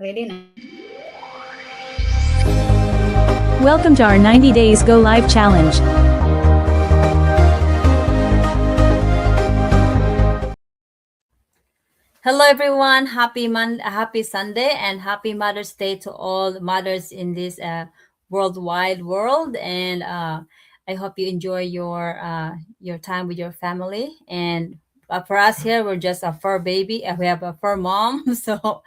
ready now. Welcome to our 90 Days Go Live Challenge. Hello, everyone. Happy Sunday, and happy Mother's Day to all mothers in this worldwide world. And I hope you enjoy your time with your family. And for us here, we're just a fur baby. We have a fur mom. So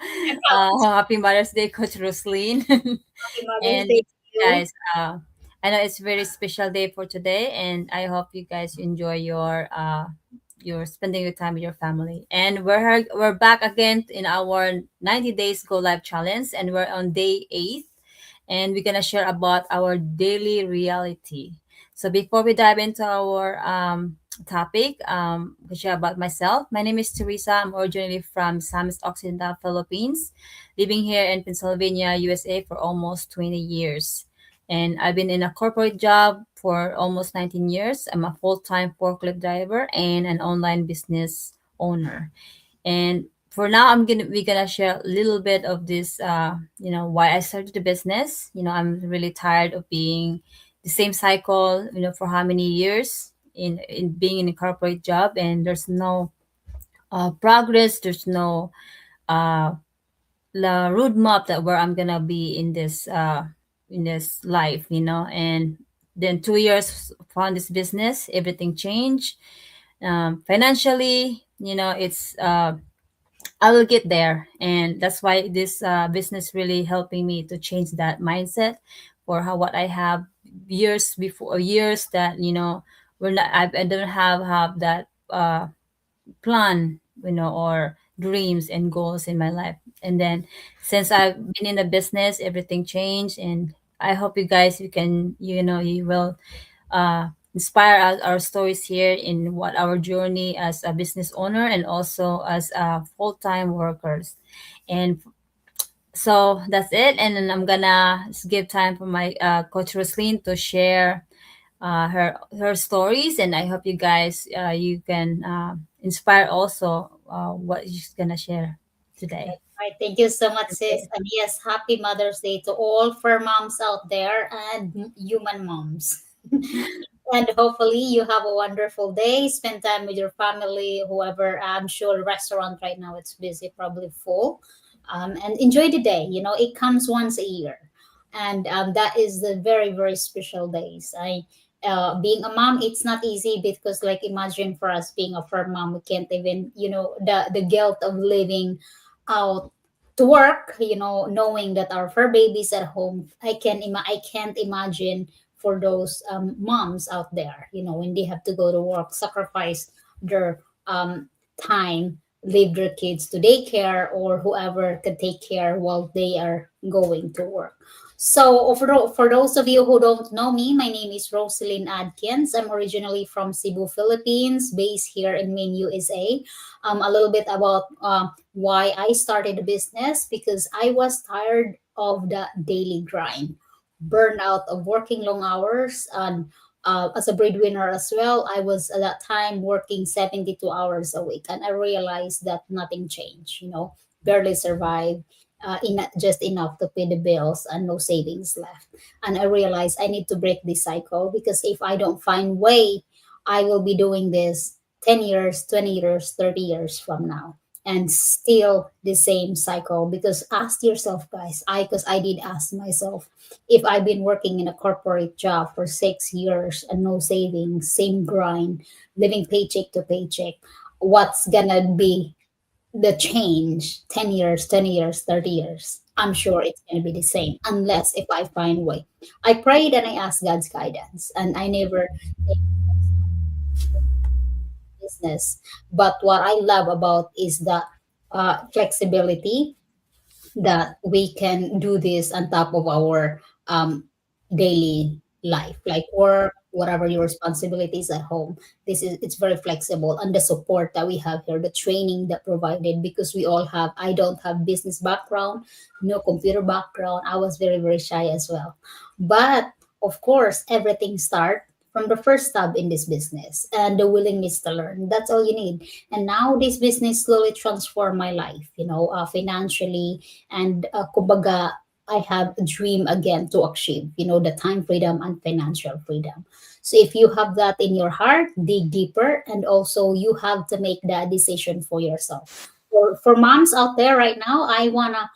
happy Mother's Day, Coach Roslyn. Happy Mother's And Day to you. guys, I know it's a very special day for today, and I hope you guys enjoy your spending your time with your family. And we're back again in our 90 days go live challenge, and we're on day 8, and we're gonna share about our daily reality. So before we dive into our topic, to share about myself. My name is Teresa. I'm originally from Samis Occidental, Philippines, living here in Pennsylvania, USA for almost 20 years. And I've been in a corporate job for almost 19 years. I'm a full-time forklift driver and an online business owner. And for now, we're gonna share a little bit of this. Why I started the business. I'm really tired of being the same cycle. For how many years in being in a corporate job, and there's no progress. There's no uh, roadmap that where I'm gonna be in this life. And then 2 years found this business, everything changed. Financially, it's I will get there, and that's why this business really helping me to change that mindset for how what I have years before, years that we're not. I don't have that plan, or dreams and goals in my life. And then since I've been in the business, everything changed, and I hope you guys you can you will inspire us, our stories here in what our journey as a business owner and also as full-time workers. And so that's it, and then I'm gonna give time for my coach Roslyn to share her stories, and I hope you guys you can inspire also what she's gonna share today. That's right. Thank you so much, sis. And yes, happy Mother's Day to all fur moms out there and human moms. And hopefully you have a wonderful day. Spend time with your family, whoever. I'm sure restaurant right now it's busy, probably full. And enjoy the day. It comes once a year, and that is the very very special days. Being a mom, it's not easy because, like, imagine for us being a firm mom, we can't even, the guilt of living out to work, knowing that our fur babies at home. I can't imagine for those moms out there, when they have to go to work, sacrifice their time, leave their kids to daycare or whoever can take care while they are going to work. So, for those of you who don't know me, my name is Rosalyn Adkins. I'm originally from Cebu, Philippines, based here in Maine, USA. A little bit about why I started a business, because I was tired of the daily grind, burnout of working long hours, and as a breadwinner as well. I was at that time working 72 hours a week, and I realized that nothing changed, barely survived, just enough to pay the bills and no savings left. And I realized I need to break this cycle, because if I don't find way, I will be doing this 10 years, 20 years, 30 years from now, and still the same cycle. Because ask yourself, guys, because I did ask myself, if I've been working in a corporate job for 6 years and no savings, same grind, living paycheck to paycheck, what's gonna be the change 10 years, 20 years, 30 years? I'm sure it's going to be the same, unless if I find way. I prayed and I asked God's guidance, and I never take business. But what I love about is the flexibility, that we can do this on top of our daily life, like work, whatever your responsibilities at home. It's very flexible, and the support that we have here, the training that provided, because we all have. I don't have business background, no computer background. I was very very shy as well, but of course everything start from the first step in this business and the willingness to learn. That's all you need. And now this business slowly transformed my life, financially, and kumbaga, I have a dream again to achieve, the time freedom and financial freedom. So if you have that in your heart, dig deeper, and also you have to make that decision for yourself. For moms out there right now, I wanna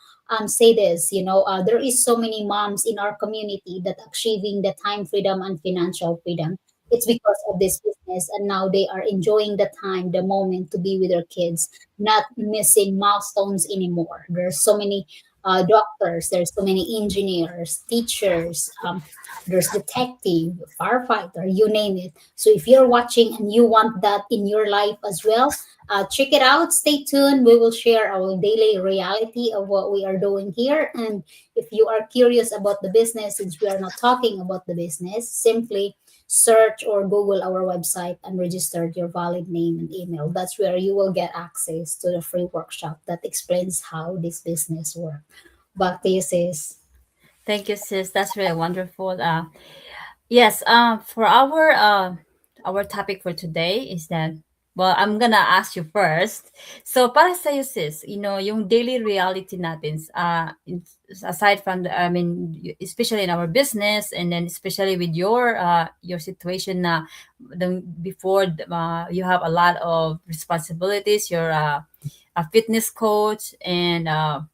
say this. There is so many moms in our community that achieving the time freedom and financial freedom. It's because of this business, and now they are enjoying the time, the moment to be with their kids, not missing milestones anymore. There's so many doctors, there's so many engineers, teachers, there's detective, firefighter, you name it. So if you're watching and you want that in your life as well, check it out. Stay tuned. We will share our daily reality of what we are doing here. And if you are curious about the business, since we are not talking about the business, simply search or Google our website and register your valid name and email. That's where you will get access to the free workshop that explains how this business works. Back to you, sis. Thank you, sis. That's really wonderful. Yes, for our topic for today is that, well, I'm gonna ask you first. So para sa iyo, sis, yung daily reality natin, aside from I mean, especially in our business, and then especially with your situation na before, you have a lot of responsibilities. You're a fitness coach, and a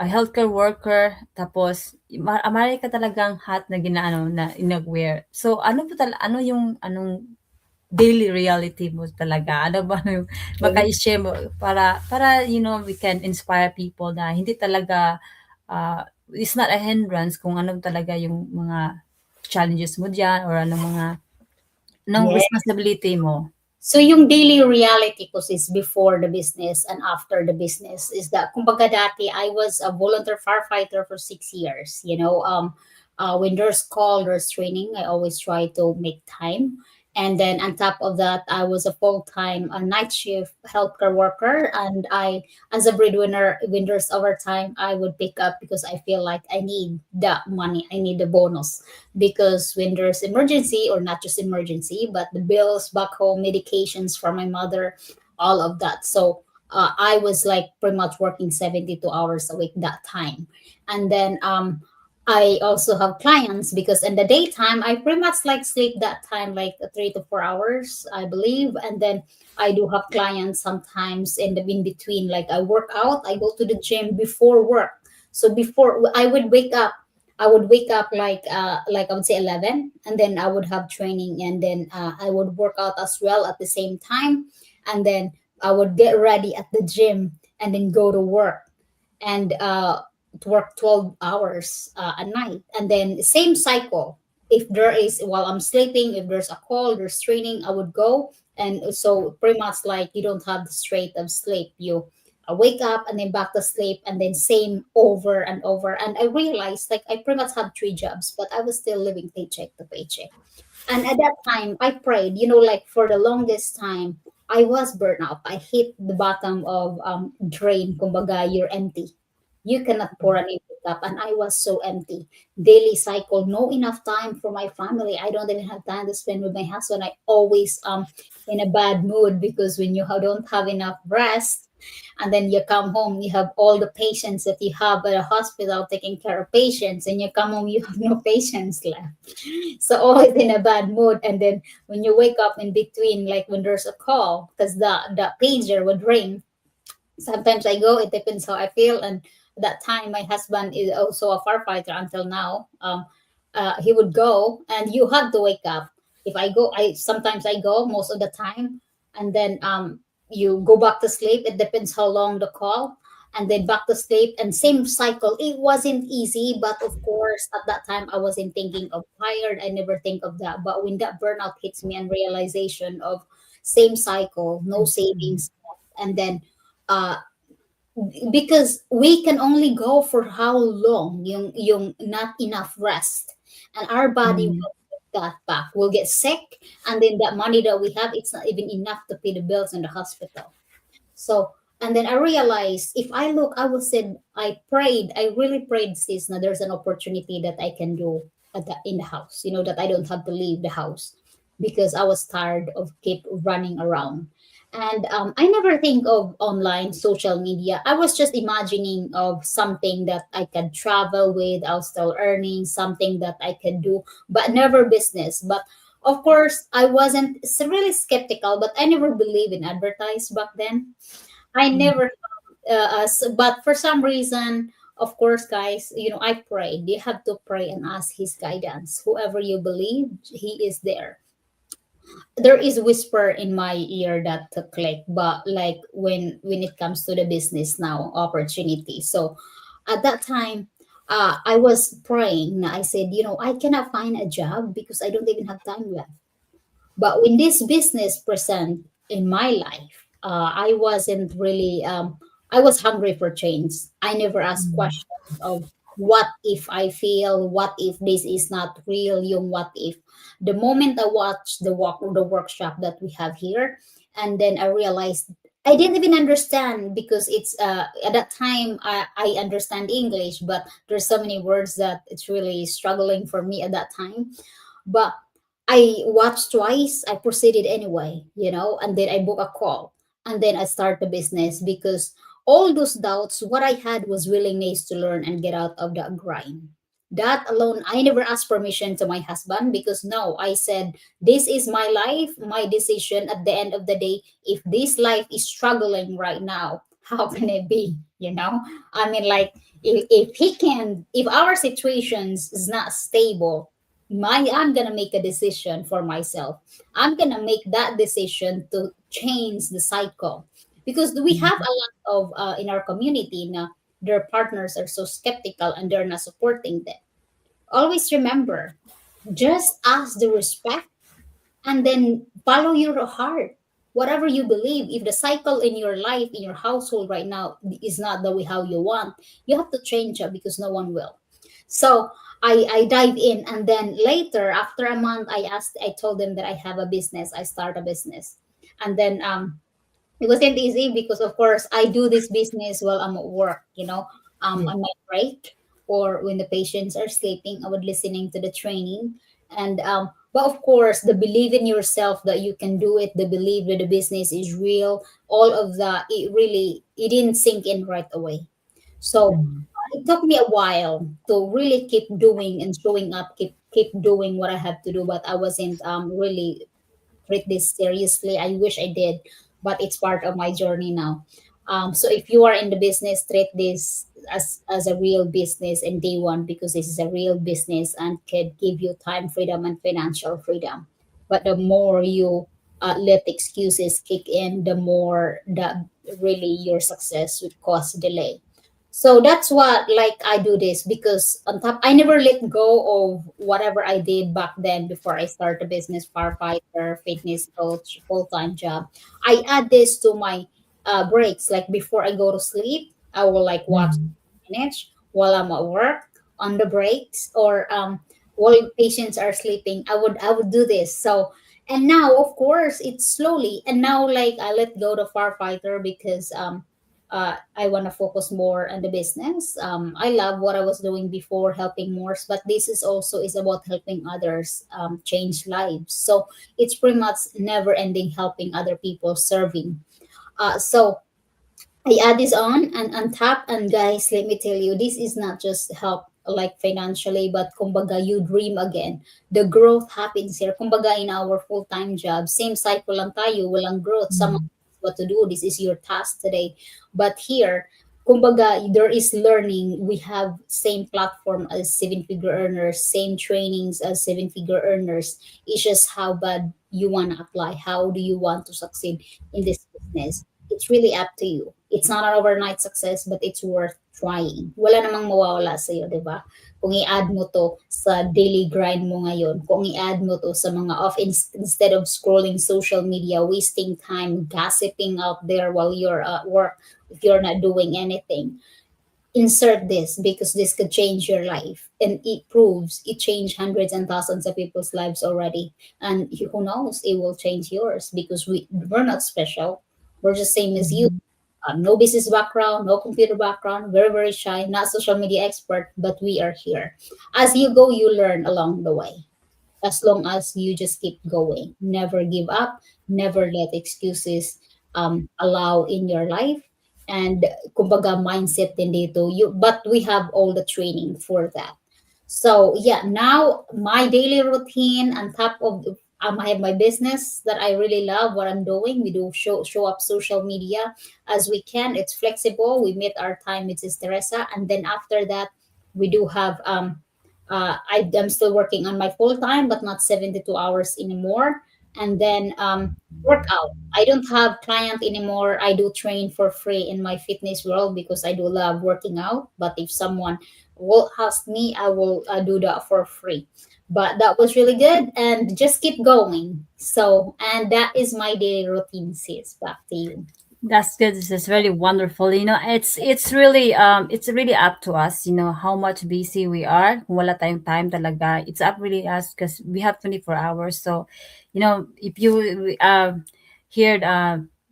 healthcare worker, tapos marami ka talagang hat na ginaano na inag-wear. So ano yung anong daily reality mo talaga? Ano ba yung maka-share mo para we can inspire people na hindi talaga it's not a hindrance kung ano talaga yung mga challenges mo diyan, or anong Okay. responsibility mo. So yung daily reality ko is before the business and after the business is that kumbaga dati I was a volunteer firefighter for 6 years. When there's call, there's training, I always try to make time. And then on top of that, I was a full-time night shift healthcare worker, and I, as a breadwinner, when there's overtime, I would pick up because I feel like I need that money, I need the bonus because when there's emergency, or not just emergency, but the bills back home, medications for my mother, all of that. So I was like pretty much working 72 hours a week that time. And then I also have clients because in the daytime I pretty much like sleep that time, like 3 to 4 hours, I believe. And then I do have clients sometimes in the in between, like I work out, I go to the gym before work. So before I would wake up like I would say 11, and then I would have training, and then I would work out as well at the same time, and then I would get ready at the gym and then go to work, and to work 12 hours a night, and then same cycle. If there is, while I'm sleeping, if there's a call, there's training, I would go. And so pretty much like you don't have the straight of sleep. You wake up and then back to sleep, and then same over and over. And I realized like I pretty much had 3 jobs, but I was still living paycheck to paycheck. And at that time, I prayed, like for the longest time, I was burnt out. I hit the bottom of drain. Kumbaga, you're empty. You cannot pour any cup. And I was so empty. Daily cycle, no enough time for my family. I don't even have time to spend with my husband. I always in a bad mood because when you don't have enough rest, and then you come home, you have all the patients that you have at a hospital taking care of patients, and you come home, you have no patients left. So always in a bad mood. And then when you wake up in between, like when there's a call, because the pager would ring, sometimes I go, it depends how I feel. And that time my husband is also a firefighter until now. He would go, and you have to wake up. If I go, I sometimes I go most of the time, and then you go back to sleep. It depends how long the call, and then back to sleep, and same cycle. It wasn't easy, but of course at that time I wasn't thinking of tired. I never think of that. But when that burnout hits me and realization of same cycle, no savings, and then uh because we can only go for how long yung not enough rest, and our body Mm. will get that back, will get sick, and then that money that we have, it's not even enough to pay the bills in the hospital. So, and then I realized, if I prayed, I really prayed, sis, now there's an opportunity that I can do. in the house, that I don't have to leave the house because I was tired of keep running around. And I never think of online social media. I was just imagining of something that I could travel with. I was still earning something that I could do, but never business. But of course, I wasn't really skeptical, but I never believed in advertise back then. I never but for some reason, of course, guys, I pray. You have to pray and ask his guidance. Whoever you believe, he is there. There is whisper in my ear that to click, but like when it comes to the business now opportunity. So at that time, I was praying. I said, I cannot find a job because I don't even have time left. But when this business present in my life, I wasn't really. I was hungry for change. I never asked questions of what if I feel, what if this is not real, yung what if. The moment I watched the workshop that we have here, and then I realized I didn't even understand because it's at that time I understand English, but there's so many words that it's really struggling for me at that time. But I watched twice. I proceeded anyway, and then I book a call, and then I start the business because all those doubts, what I had was willingness to learn and get out of that grind. That alone, I never asked permission to my husband because no, I said, this is my life, my decision. At the end of the day, if this life is struggling right now, how can it be? I mean, like, if he can, if our situations is not stable, I'm gonna make a decision for myself. I'm gonna make that decision to change the cycle because we have a lot of in our community now, their partners are so skeptical and they're not supporting them. Always remember, just ask the respect and then follow your heart. Whatever you believe, if the cycle in your life, in your household right now is not the way how you want, you have to change it because no one will. So I dive in, and then later, after a month, I told them that I have a business, I start a business. And then it wasn't easy because of course I do this business while I'm at work, Yeah. on my break or when the patients are sleeping, I would listening to the training. And but of course the belief in yourself that you can do it, the belief that the business is real, all of that, it didn't sink in right away. So it took me a while to really keep doing and showing up, keep doing what I have to do, but I wasn't really treat this seriously. I wish I did, but it's part of my journey now. So if you are in the business, treat this as a real business in day one because this is a real business and can give you time freedom and financial freedom. But the more you let excuses kick in, the more that really your success would cause delay. So that's what like I do this because on top I never let go of whatever I did back then before I start a business, firefighter, fitness coach, full-time job. I add this to my breaks. Like before I go to sleep, I will like watch minutes while I'm at work on the breaks or while patients are sleeping. I would do this. So and now of course it's slowly and now like I let go the firefighter because I want to focus more on the business. I love what I was doing before, helping more, but this is also is about helping others change lives. So it's pretty much never ending helping other people, serving. So I add this on top, and guys, let me tell you, this is not just help like financially, but kumbaga you dream again. The growth happens here. Kumbaga in our full-time job, same cycle lang tayo, walang growth. Someone tells what to do. This is your task today. But here, kumbaga there is learning. We have same platform as seven-figure earners, same trainings as seven-figure earners. It's just how bad you want to apply. How do you want to succeed in this business? It's really up to you. It's not an overnight success, but it's worth trying. Wala namang mawawala sa iyo, di ba? Kung i-add mo to sa daily grind mo ngayon, kung i-add mo to sa mga off, instead of scrolling social media, wasting time, gossiping out there while you're at work, if you're not doing anything, insert this because this could change your life. And it proves it changed hundreds and thousands of people's lives already. And who knows, it will change yours because we're not special. We're just same as you. No business background, no computer background, very, very shy, not social media expert, but we are here. As you go, you learn along the way. As long as you just keep going, never give up, never let excuses allow in your life. And kumbaga mindset din dito, but we have all the training for that. So yeah, now my daily routine on top of I have my business that I really love what I'm doing. We do show up social media as we can. It's flexible. We meet our time with Sis Teresa, and then after that, we do have I'm still working on my full time, but not 72 hours anymore. And then workout. I don't have client anymore. I do train for free in my fitness world because I do love working out. But if someone will ask me, I will do that for free. But that was really good, and just keep going. So, and that is my daily routine, sis. Back to you. That's good. This is really wonderful. It's really up to us, how much busy we are. Kung wala tayong time talaga. It's up really us because we have 24 hours. So, if you heard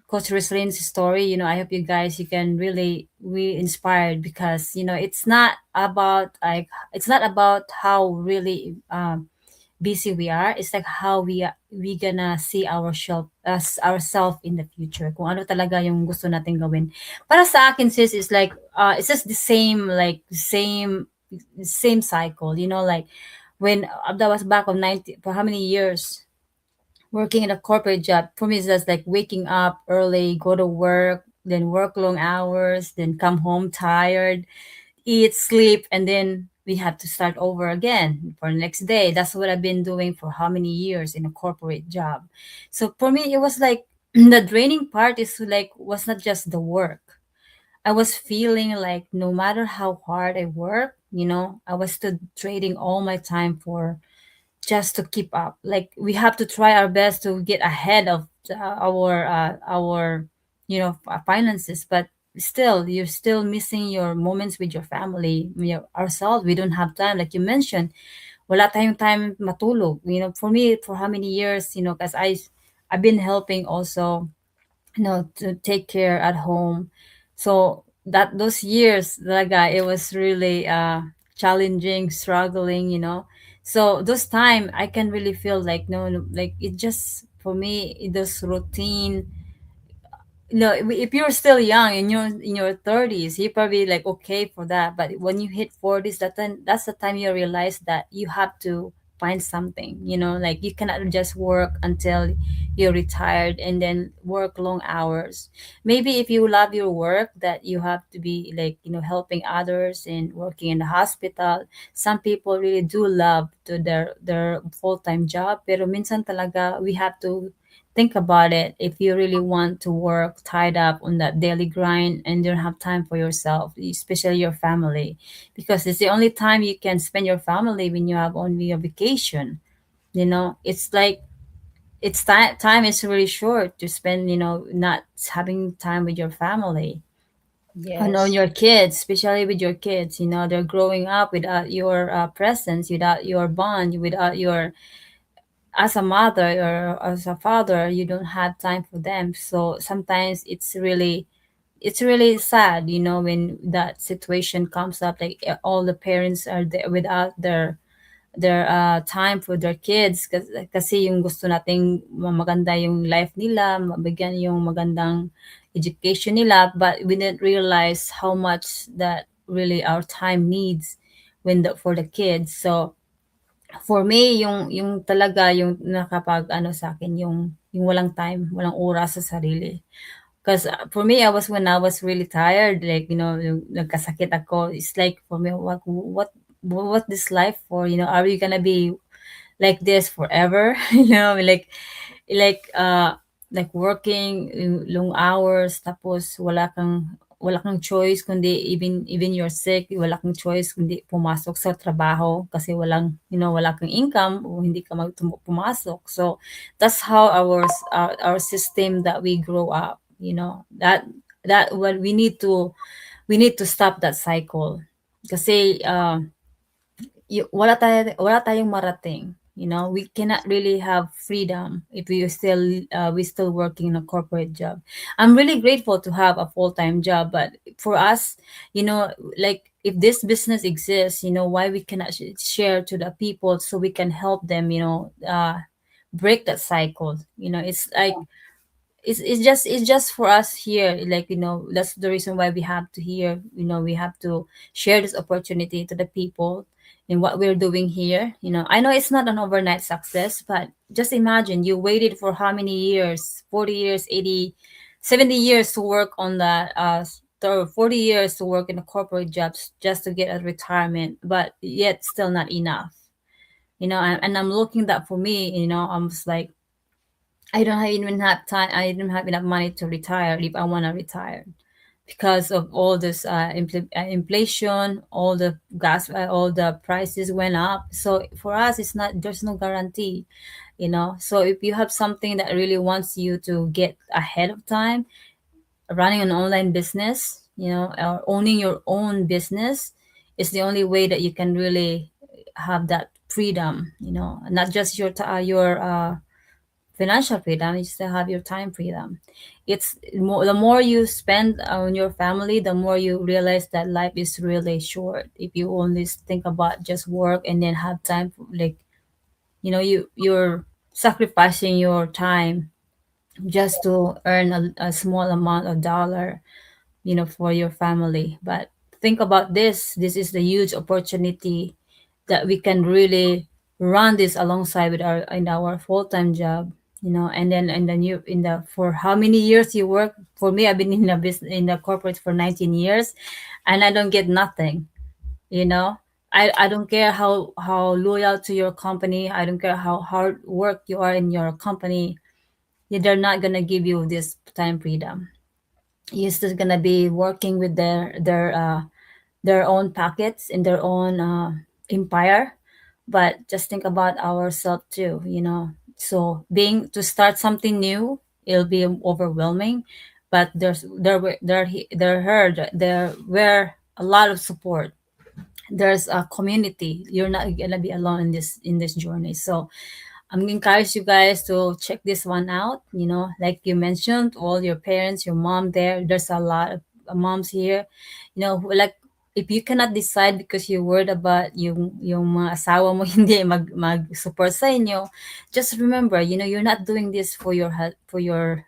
Coach Rosalind's story, I hope you guys you can really be inspired because it's not about how really busy we are. It's like how we gonna see ourselves in the future. Kung ano talaga yung gusto natin gawin. Para sa akin, sis, is like it's just the same, like same cycle. Like when that was back of 90 for how many years working in a corporate job. For me, it's just like waking up early, go to work, then work long hours, then come home tired, eat, sleep, and then we have to start over again for the next day. That's what I've been doing for how many years in a corporate job. So for me, it was like the draining part is like was not just the work. I was feeling like no matter how hard I work, I was still trading all my time for just to keep up. Like we have to try our best to get ahead of our finances, but still you're still missing your moments with your family, ourselves. We don't have time, like you mentioned. Wala tayong time matulog. For me, for how many years, because I've been helping also, to take care at home. So that those years, it was really challenging, struggling, So those time I can really feel like no, like it just for me this routine. If you're still young in your 30s, you probably like okay for that. But when you hit 40s, that's the time you realize that you have to find something. Like you cannot just work until you're retired and then work long hours. Maybe if you love your work, that you have to be like helping others and working in the hospital. Some people really do love to their full-time job, pero minsan talaga we have to think about it. If you really want to work tied up on that daily grind and don't have time for yourself, especially your family, because it's the only time you can spend your family when you have only a vacation. It's like it's time is really short to spend, not having time with your family and on Yes. your kids, especially with your kids. They're growing up without your presence, without your bond, without your as a mother or as a father, you don't have time for them. So sometimes it's really sad, when that situation comes up, like all the parents are there without their time for their kids, kasi yung gusto nating maganda yung life nila, mabigyan yung magandang education nila, but we didn't realize how much that really our time needs for the kids. So for me, yung talaga yung nakapag-ano sa'kin yung walang time, walang oras sa sarili. Because for me, when I was really tired, like, yung nagkasakit ako, it's like for me, what this life for? Are we gonna be like this forever? Like working long hours, tapos wala kang choice kundi even you're sick, wala kang choice kundi pumasok sa trabaho kasi wala kang income o hindi ka pumasok. So that's how our system that we grow up, that what we need to stop that cycle kasi wala tayong marating. We cannot really have freedom if we still working in a corporate job. I'm really grateful to have a full-time job, but for us, like if this business exists, why we cannot share to the people so we can help them, break that cycle. It's like it's just for us here, like, that's the reason why we have to here, we have to share this opportunity to the people in what we're doing here. I know it's not an overnight success, but just imagine you waited for how many years, 40 years, 80, 70 years to work on that, 40 years to work in a corporate jobs just to get a retirement, but yet still not enough. And I'm looking that for me, I'm just like, I don't even have time. I don't have enough money to retire if I want to retire because of all this inflation, all the gas, all the prices went up. So for us, it's not, there's no guarantee, So if you have something that really wants you to get ahead of time, running an online business, or owning your own business is the only way that you can really have that freedom, not just your financial freedom. You still have your time freedom. It's more, the more you spend on your family, the more you realize that life is really short if you only think about just work and then have time for, like, you're sacrificing your time just to earn a small amount of dollar, for your family. But think about this is the huge opportunity that we can really run this alongside with our full-time job, and then you in the for how many years you work. For me, I've been in the business, in the corporate, for 19 years, and I don't get nothing. you know I don't care how loyal to your company, I don't care how hard work you are in your company, they're not gonna give you this time freedom. You're still gonna be working with their own pockets in their own empire. But just think about ourselves too, so being to start something new, it'll be overwhelming, but there were a lot of support. There's a community. You're not gonna be alone in this journey. So I'm gonna encourage you guys to check this one out. Like you mentioned, all your parents, your mom there. There's a lot of moms here. Like, if you cannot decide because you're worried about yung mga asawa mo hindi mag-support sa inyo, just remember, you're not doing this for your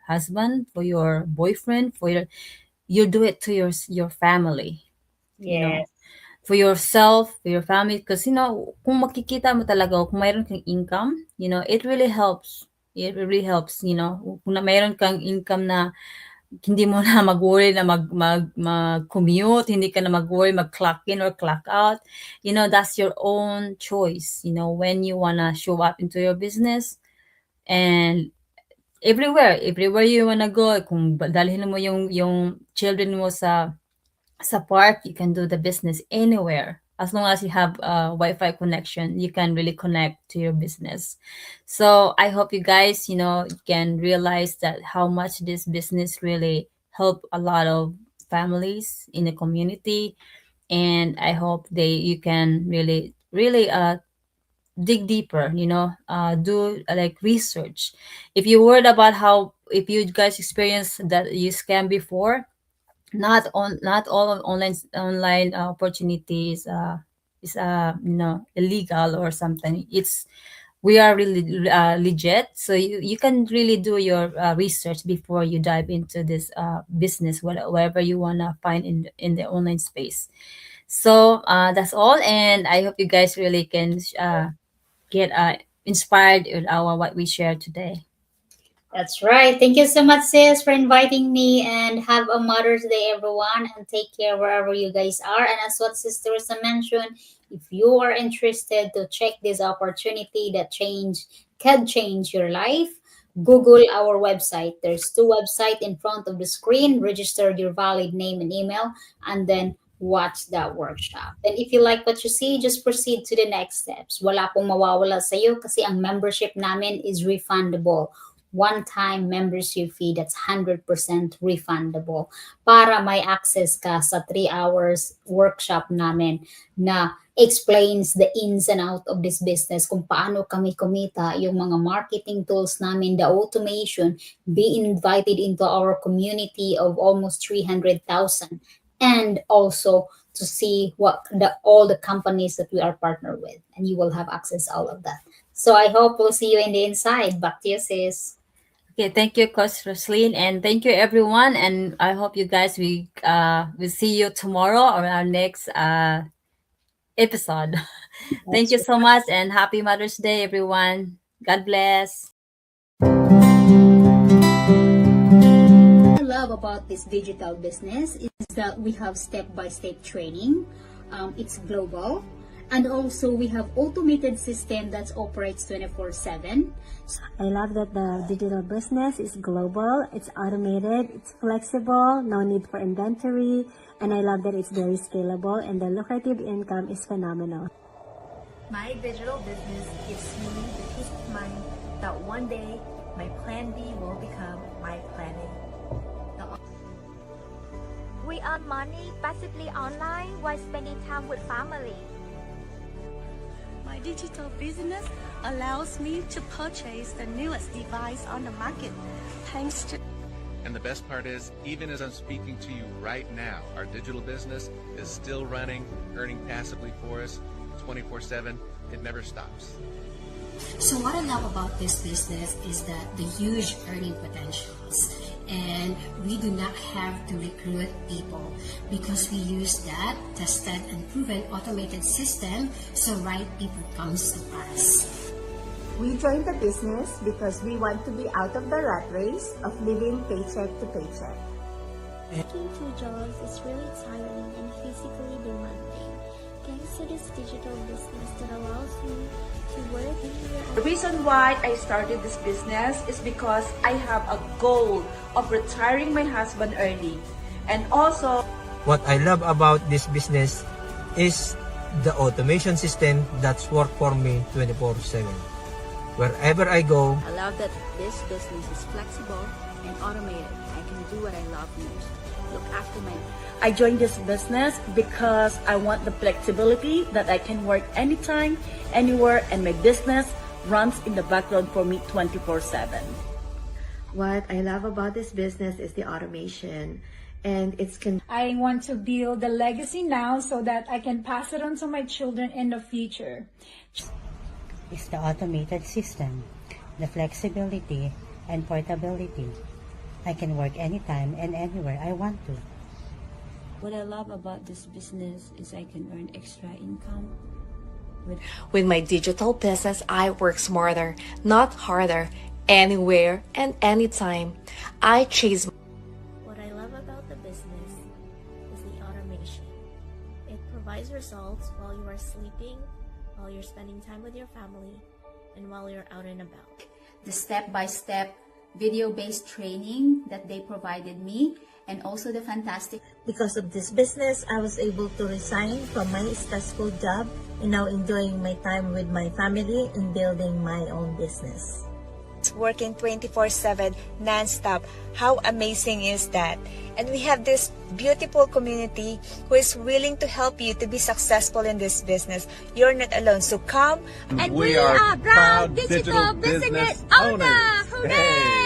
husband, for your boyfriend, you do it to your family. You know, Yes. for yourself, for your family. Because, kung makikita mo talaga, kung mayroon kang income, it really helps. It really helps, kung mayroon kang income na hindi mo na mag-worry na mag-commute, hindi ka na mag-worry mag-clock in or clock out. That's your own choice, when you wanna show up into your business. And everywhere you wanna go, kung dalhin mo yung children mo sa park, you can do the business anywhere. As long as you have a Wi-Fi connection, you can really connect to your business. So I hope you guys, can realize that how much this business really help a lot of families in the community. And I hope you can really, really dig deeper, do like research. If you worried about if you guys experienced that you scam before, not all of online opportunities is illegal or something. We are really legit, so you can really do your research before you dive into this business, whatever you want to find in the online space. So that's all, and I hope you guys really can get inspired with our what we shared today. That's right. Thank you so much, sis, for inviting me. And have a Mother's Day, everyone. And take care wherever you guys are. And as what Sister Risa mentioned, if you are interested to check this opportunity that can change your life, Google our website. There's two websites in front of the screen. Register your valid name and email, and then watch that workshop. And if you like what you see, just proceed to the next steps. Wala pong mawawala sa iyo kasi ang membership namin is refundable. one-time membership fee that's 100% refundable para may access ka sa 3 hours workshop namin na explains the ins and out of this business, kung paano kami kumita, yung mga marketing tools namin, the automation, be invited into our community of almost 300,000, and also to see what all the companies that we are partnered with, and you will have access all of that. So I hope we'll see you in the inside. Back to you, sis. Okay, thank you, Coach Roslyn, and thank you, everyone. And I hope you guys will see you tomorrow on our next episode. Thank That's you so much, and happy Mother's Day, everyone. God bless. I love about this digital business is that we have step-by-step training. It's global, and also we have automated system that operates 24/7. I love that the digital business is global, it's automated, it's flexible, no need for inventory, and I love that it's very scalable and the lucrative income is phenomenal. My digital business gives me the peace of mind that one day my plan B will become my plan A. We earn money passively online while spending time with family. My digital business allows me to purchase the newest device on the market, thanks to. And the best part is, even as I'm speaking to you right now, our digital business is still running, earning passively for us 24/7. It never stops. So what I love about this business is that the huge earning potentials, and we do not have to recruit people because we use that tested and proven automated system, so right people comes to us. We joined the business because we want to be out of the rat race of living paycheck to paycheck. Working two jobs is really tiring and physically demanding. Thanks to this digital business that allows me to work anywhere. The reason why I started this business is because I have a goal of retiring my husband early. And also, what I love about this business is the automation system that's work for me 24/7. Wherever I go, I love that this business is flexible and automated. I can do what I love most. Look after my. I joined this business because I want the flexibility that I can work anytime, anywhere, and my business runs in the background for me 24/7. What I love about this business is the automation, and I want to build a legacy now so that I can pass it on to my children in the future. It's the automated system, the flexibility and portability. I can work anytime and anywhere I want to. What I love about this business is I can earn extra income. With my digital business, I work smarter, not harder, anywhere and anytime. I chase. What I love about the business is the automation. It provides results while you are sleeping, while you're spending time with your family, and while you're out and about. The step-by-step video-based training that they provided me, and also the fantastic. Because of this business, I was able to resign from my stressful job and now enjoying my time with my family and building my own business. Working 24/7 non-stop. How amazing is that? And we have this beautiful community who is willing to help you to be successful in this business. You're not alone. So come. And we are proud digital business owners. Hooray!